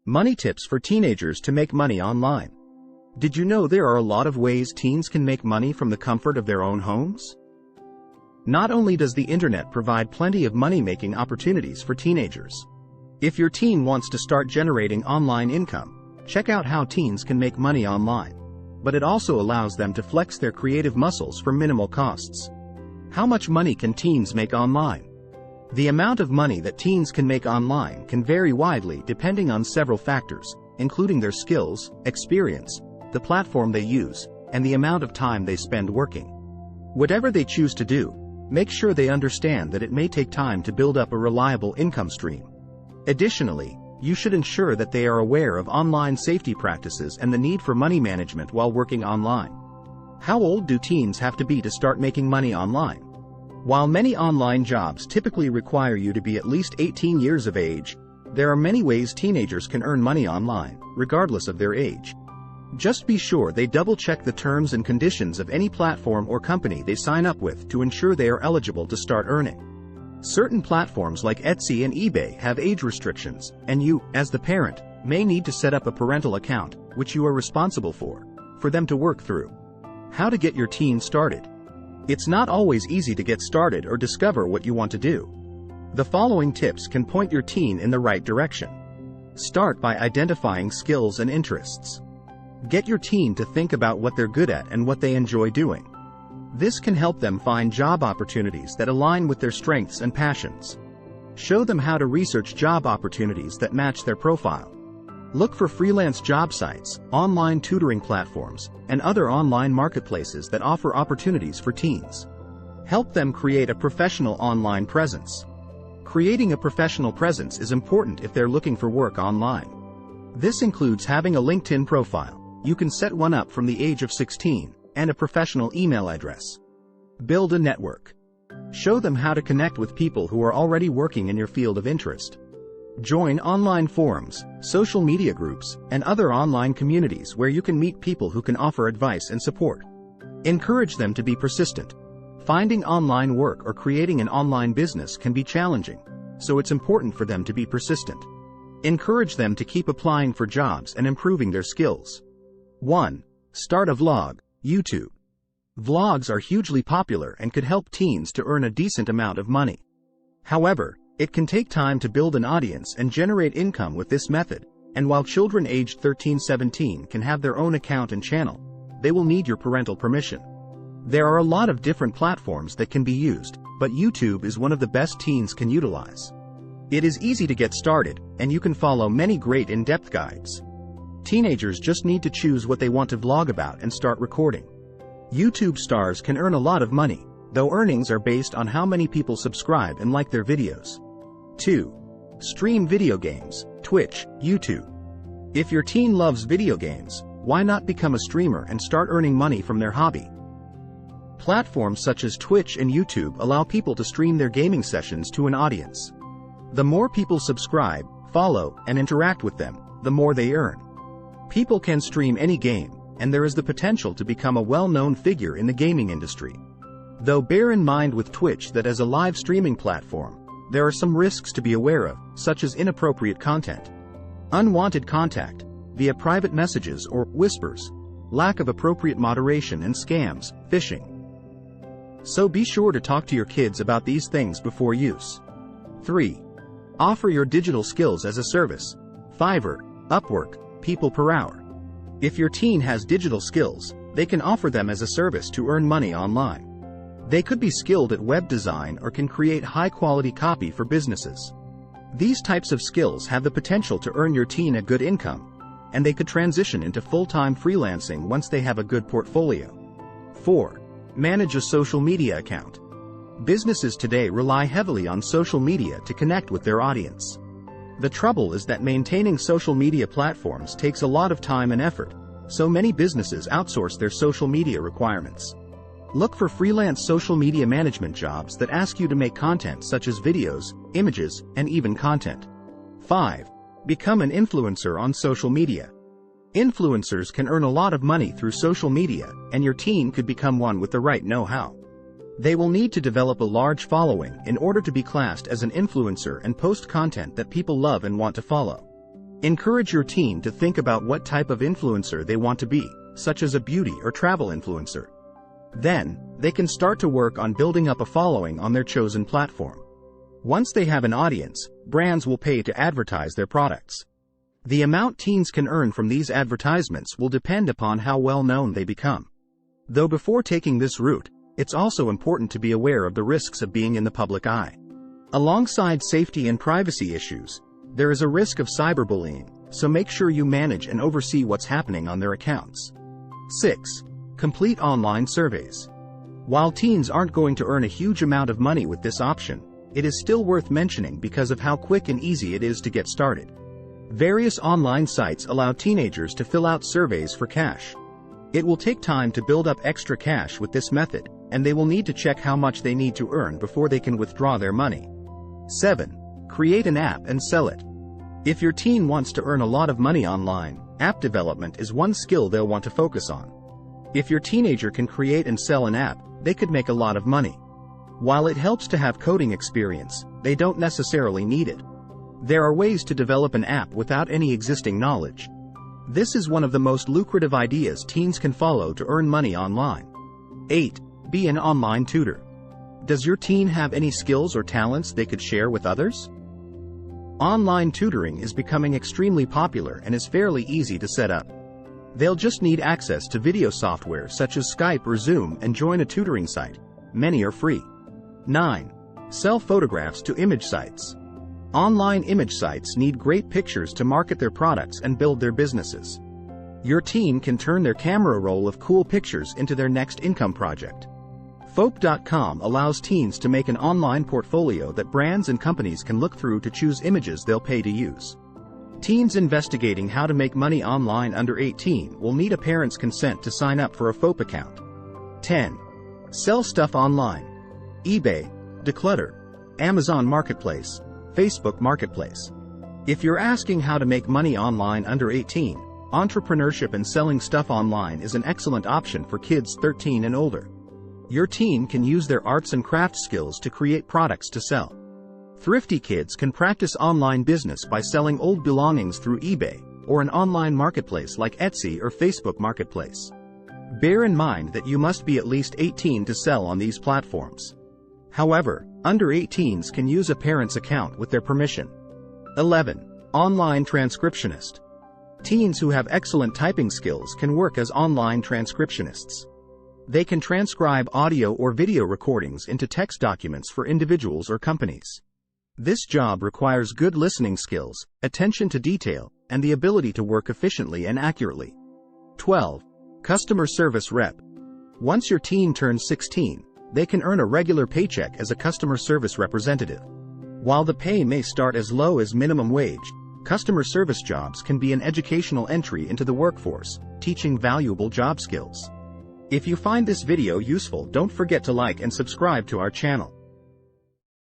Money tips for teenagers to make money online. Did you know there are a lot of ways teens can make money from the comfort of their own homes? Not only does the internet provide plenty of money-making opportunities for teenagers. If your teen wants to start generating online income, check out how teens can make money online. But it also allows them to flex their creative muscles for minimal costs. How much money can teens make online? The amount of money that teens can make online can vary widely depending on several factors, including their skills, experience, the platform they use, and the amount of time they spend working. Whatever they choose to do, make sure they understand that it may take time to build up a reliable income stream. Additionally, you should ensure that they are aware of online safety practices and the need for money management while working online. How old do teens have to be to start making money online? While many online jobs typically require you to be at least 18 years of age, there are many ways teenagers can earn money online, regardless of their age. Just be sure they double-check the terms and conditions of any platform or company they sign up with to ensure they are eligible to start earning. Certain platforms like Etsy and eBay have age restrictions, and you, as the parent, may need to set up a parental account, which you are responsible for them to work through. How to get your teen started. It's not always easy to get started or discover what you want to do. The following tips can point your teen in the right direction. Start by identifying skills and interests. Get your teen to think about what they're good at and what they enjoy doing. This can help them find job opportunities that align with their strengths and passions. Show them how to research job opportunities that match their profile. Look for freelance job sites, online tutoring platforms, and other online marketplaces that offer opportunities for teens. Help them create a professional online presence. Creating a professional presence is important if they're looking for work online. This includes having a LinkedIn profile. You can set one up from the age of 16, and a professional email address. Build a network. Show them how to connect with people who are already working in your field of interest. Join online forums, social media groups, and other online communities where you can meet people who can offer advice and support. Encourage them to be persistent. Finding online work or creating an online business can be challenging, so it's important for them to be persistent. Encourage them to keep applying for jobs and improving their skills. 1. Start a vlog. YouTube. Vlogs are hugely popular and could help teens to earn a decent amount of money. However, it can take time to build an audience and generate income with this method, and while children aged 13-17 can have their own account and channel, they will need your parental permission. There are a lot of different platforms that can be used, but YouTube is one of the best teens can utilize. It is easy to get started, and you can follow many great in-depth guides. Teenagers just need to choose what they want to vlog about and start recording. YouTube stars can earn a lot of money, though earnings are based on how many people subscribe and like their videos. 2. Stream video games, Twitch, YouTube. If your teen loves video games, why not become a streamer and start earning money from their hobby? Platforms such as Twitch and YouTube allow people to stream their gaming sessions to an audience. The more people subscribe, follow, and interact with them, the more they earn. People can stream any game, and there is the potential to become a well-known figure in the gaming industry. Though bear in mind with Twitch that as a live streaming platform, there are some risks to be aware of, such as inappropriate content, unwanted contact via private messages or whispers, lack of appropriate moderation, and scams, phishing. So be sure to talk to your kids about these things before use. 3. Offer your digital skills as a service. Fiverr, Upwork, People per Hour. If your teen has digital skills, they can offer them as a service to earn money online. They could be skilled at web design or can create high-quality copy for businesses. These types of skills have the potential to earn your teen a good income, and they could transition into full-time freelancing once they have a good portfolio. 4. Manage a social media account. Businesses today rely heavily on social media to connect with their audience. The trouble is that maintaining social media platforms takes a lot of time and effort, so many businesses outsource their social media requirements. Look for freelance social media management jobs that ask you to make content such as videos, images, and even content. 5. Become an influencer on social media. Influencers can earn a lot of money through social media, and your teen could become one with the right know-how. They will need to develop a large following in order to be classed as an influencer and post content that people love and want to follow. Encourage your teen to think about what type of influencer they want to be, such as a beauty or travel influencer. Then, they can start to work on building up a following on their chosen platform. Once they have an audience, brands will pay to advertise their products. The amount teens can earn from these advertisements will depend upon how well known they become. Though before taking this route, it's also important to be aware of the risks of being in the public eye. Alongside safety and privacy issues, there is a risk of cyberbullying, so make sure you manage and oversee what's happening on their accounts. 6. Complete online surveys. While teens aren't going to earn a huge amount of money with this option, it is still worth mentioning because of how quick and easy it is to get started. Various online sites allow teenagers to fill out surveys for cash. It will take time to build up extra cash with this method, and they will need to check how much they need to earn before they can withdraw their money. 7. Create an app and sell it. If your teen wants to earn a lot of money online, app development is one skill they'll want to focus on. If your teenager can create and sell an app, they could make a lot of money. While it helps to have coding experience, they don't necessarily need it. There are ways to develop an app without any existing knowledge. This is one of the most lucrative ideas teens can follow to earn money online. 8. Be an online tutor. Does your teen have any skills or talents they could share with others? Online tutoring is becoming extremely popular and is fairly easy to set up. They'll just need access to video software such as Skype or Zoom and join a tutoring site. Many are free. 9. Sell photographs to image sites. Online image sites need great pictures to market their products and build their businesses. Your teen can turn their camera roll of cool pictures into their next income project. Fope.com allows teens to make an online portfolio that brands and companies can look through to choose images they'll pay to use. Teens investigating how to make money online under 18 will need a parent's consent to sign up for a Fope account. 10. Sell stuff online. eBay, Declutter, Amazon Marketplace, Facebook Marketplace. If you're asking how to make money online under 18, entrepreneurship and selling stuff online is an excellent option for kids 13 and older. Your teen can use their arts and craft skills to create products to sell. Thrifty kids can practice online business by selling old belongings through eBay or an online marketplace like Etsy or Facebook Marketplace. Bear in mind that you must be at least 18 to sell on these platforms. However, under 18s can use a parent's account with their permission. 11. Online transcriptionist. Teens who have excellent typing skills can work as online transcriptionists. They can transcribe audio or video recordings into text documents for individuals or companies. This job requires good listening skills, attention to detail, and the ability to work efficiently and accurately. 12. Customer service rep. Once your teen turns 16, they can earn a regular paycheck as a customer service representative. While the pay may start as low as minimum wage, customer service jobs can be an educational entry into the workforce, teaching valuable job skills. If you find this video useful, don't forget to like and subscribe to our channel.